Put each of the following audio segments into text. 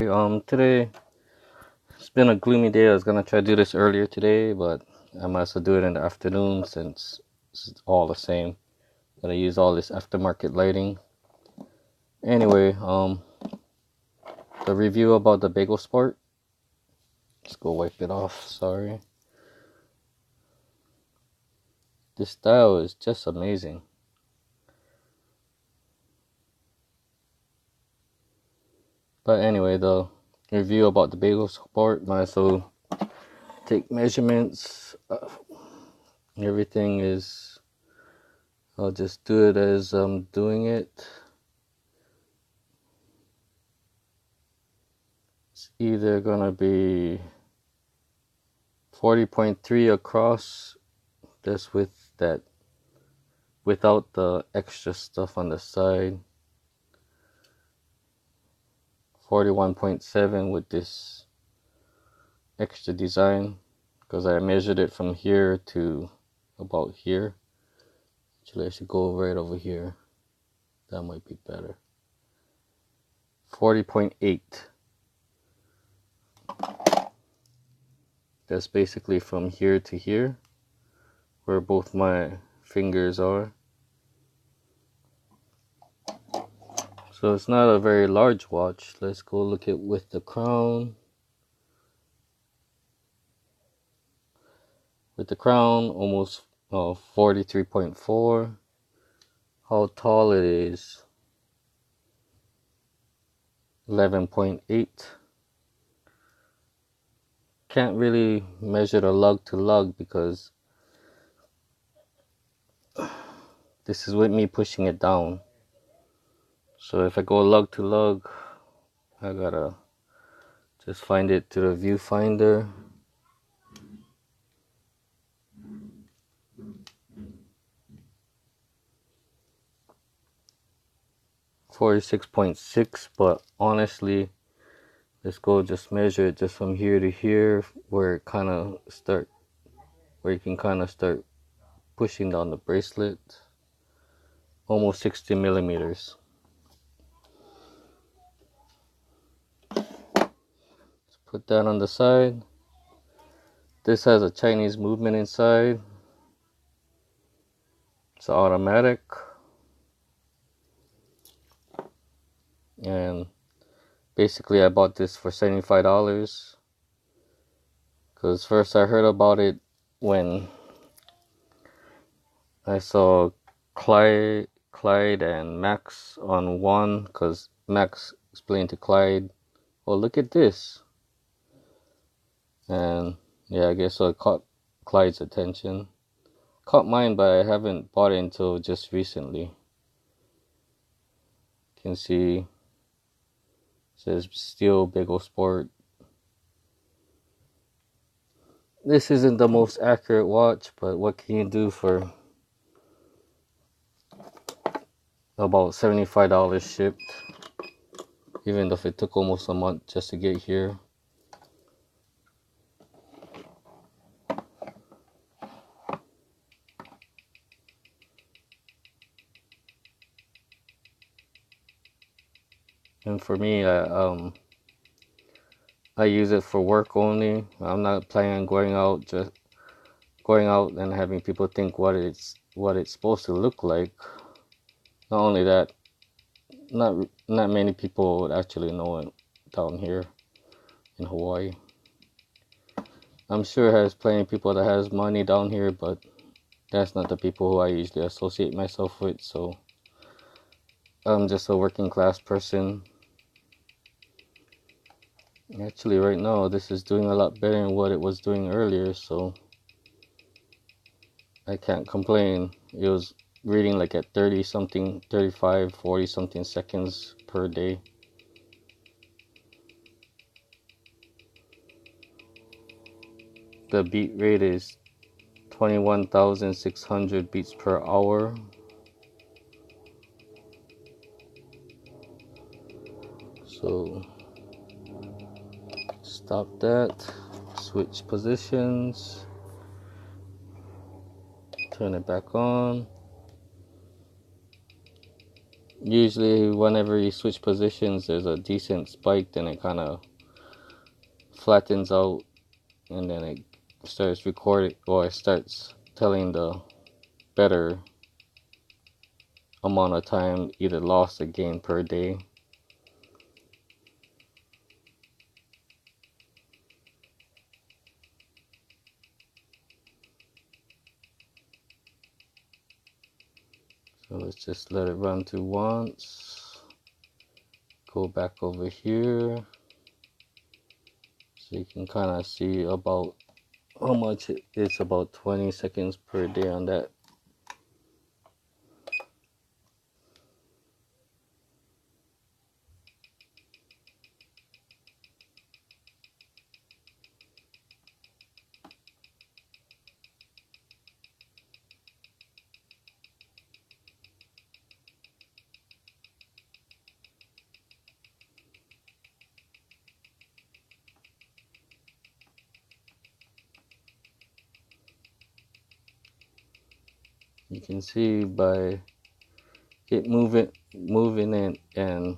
Today it's been a gloomy day. I was gonna try to do this earlier today, but I might as well do it in the afternoon since it's all the same. Gotta use all this aftermarket lighting. Anyway, the review about the Bagelsport. Let's go wipe it off. Sorry. This style is just amazing. But anyway, the review about the Bagelsport, might as well take measurements. Everything is, I'll just do it as I'm doing it. It's either gonna be 40.3 across, just with that, without the extra stuff on the side. 41.7 with this extra design, because I measured it from here to about here. Actually, I should go right over here. That might be better. 40.8. That's basically from here to here, where both my fingers are. So it's not a very large watch. Let's go look at with the crown. With the crown, almost 43.4. How tall it is, 11.8. Can't really measure the lug to lug because this is with me pushing it down. So if I go lug to lug, I gotta just find it to the viewfinder. .6, but honestly, let's go just measure it just from here to here, where it kind of where you can kind of start pushing down the bracelet. Almost 60 millimeters. Let's put that on the side. This has a Chinese movement inside. It's automatic. And basically I bought this for $75, because first I heard about it when I saw Clyde and Max on one, because Max explained to Clyde, oh, look at this. And yeah, I guess so it caught Clyde's attention. Caught mine, but I haven't bought it until just recently. You can see it says Steel Bagelsport. This isn't the most accurate watch, but what can you do for about $75 shipped, even if it took almost a month just to get here. And for me, I use it for work only. I'm not planning on going out and having people think what it's supposed to look like. Not only that, not many people would actually know it down here in Hawaii. I'm sure it has plenty of people that has money down here, but that's not the people who I usually associate myself with. So I'm just a working class person. Actually, right now, this is doing a lot better than what it was doing earlier, so I can't complain. It was reading like at 30 something, 35, 40 something seconds per day. The beat rate is 21,600 beats per hour. So stop that, switch positions, turn it back on. usually whenever you switch positions, there's a decent spike, then it kind of flattens out, and then it starts recording, or it starts telling the better amount of time either lost or gained per day. So let's just let it run through once. Go back over here so you can kind of see about how much it's about 20 seconds per day on that. You can see by it moving in and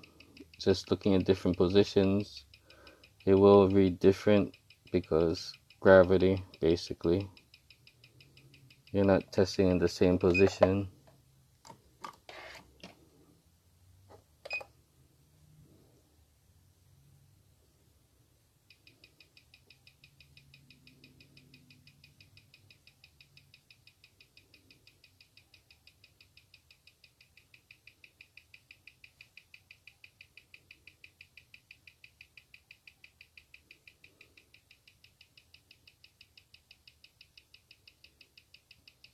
just looking at different positions, it will read different because gravity, basically. You're not testing in the same position.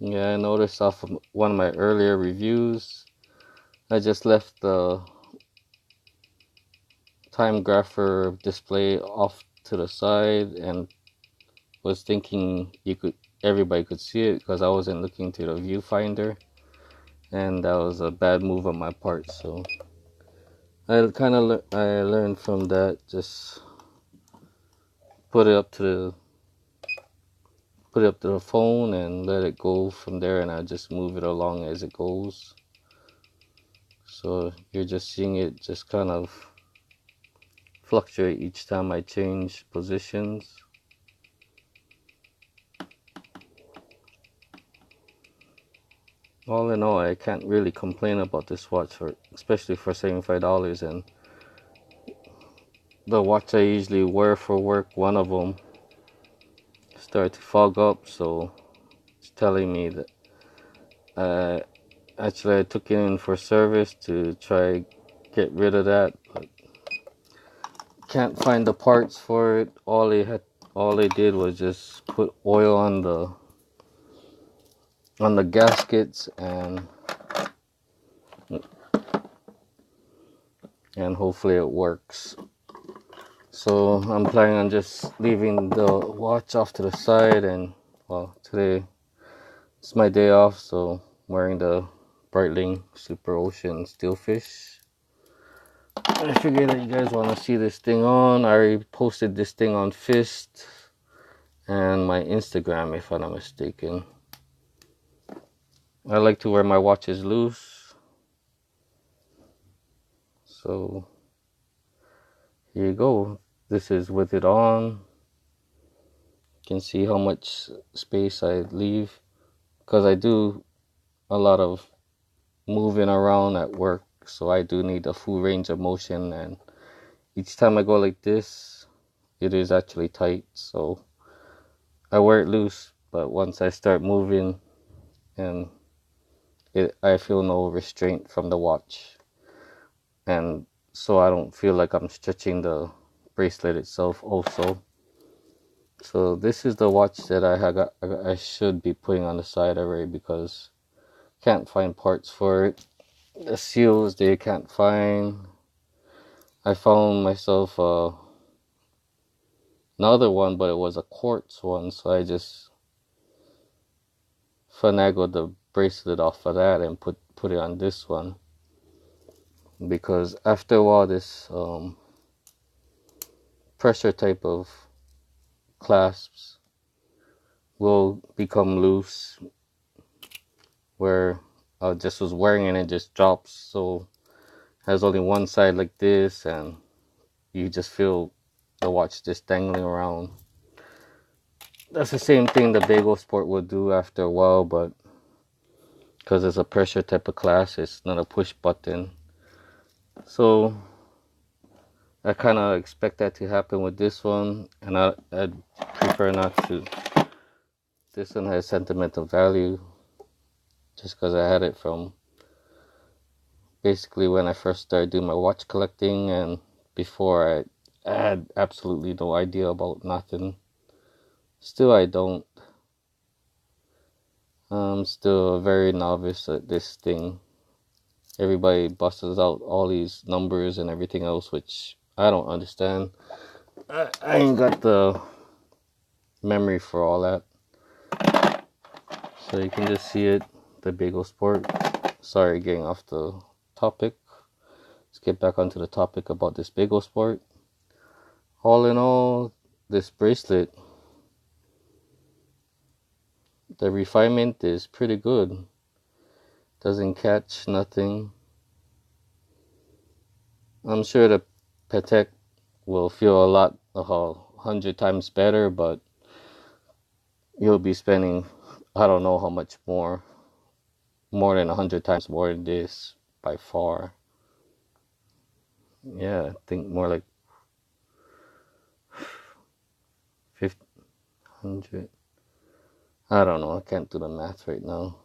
Yeah, I noticed off of one of my earlier reviews, I just left the Timegrapher display off to the side and was thinking everybody could see it because I wasn't looking to the viewfinder, and that was a bad move on my part. So I learned from that. Just put it up to the phone and let it go from there, and I just move it along as it goes. So you're just seeing it just kind of fluctuate each time I change positions. All in all, I can't really complain about this watch, especially for $75. And the watch I usually wear for work, one of them started to fog up, so it's telling me that actually I took it in for service to try get rid of that, but can't find the parts for it. All they did was just put oil on the gaskets and hopefully it works. So I'm planning on just leaving the watch off to the side, and well, today it's my day off, so I'm wearing the Breitling Super Ocean Steelfish. I figured that you guys want to see this thing on. I already posted this thing on Fist and my Instagram, if I'm not mistaken. I like to wear my watches loose, so here you go. This is with it on. You can see how much space I leave, because I do a lot of moving around at work, so I do need a full range of motion, and each time I go like this, it is actually tight, so I wear it loose, but once I start moving, and I feel no restraint from the watch, and so I don't feel like I'm stretching the bracelet itself also. So this is the watch that I should be putting on the side already, because can't find parts for it. The seals they can't find. I found myself another one, but it was a quartz one, so I just finagled the bracelet off of that and put it on this one, because after a while this pressure type of clasps will become loose, where I just was wearing it and it just drops. So has only one side like this, and you just feel the watch just dangling around. That's the same thing the Bagelsport will do after a while, but because it's a pressure type of class, it's not a push button. So I kind of expect that to happen with this one, and I'd prefer not to. This one has sentimental value just because I had it from basically when I first started doing my watch collecting, and before I had absolutely no idea about nothing. Still, I don't. I'm still a very novice at this thing. Everybody busts out all these numbers and everything else, which I don't understand. I ain't got the memory for all that. So you can just see it, the Bagelsport. Sorry, getting off the topic. Let's get back onto the topic about this Bagelsport. All in all, this bracelet, the refinement is pretty good. Doesn't catch nothing. I'm sure the Patek will feel a lot, 100 times better, but you'll be spending, I don't know how much more than 100 times more than this by far. Yeah, I think more like 500. I don't know, I can't do the math right now.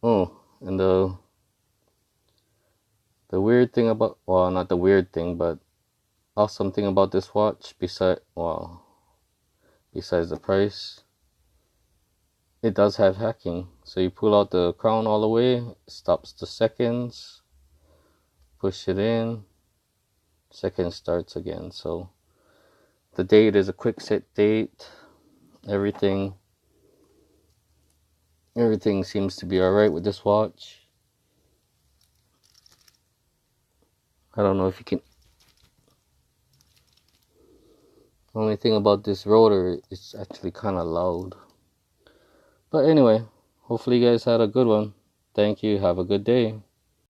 Oh, and the weird thing about, well, not the weird thing, but awesome thing about this watch, besides the price, it does have hacking. So you pull out the crown all the way, stops the seconds, push it in, second starts again. So the date is a quick set date. Everything seems to be alright with this watch. I don't know if you can. Only thing about this rotor, it's actually kind of loud. But anyway, hopefully you guys had a good one. Thank you. Have a good day.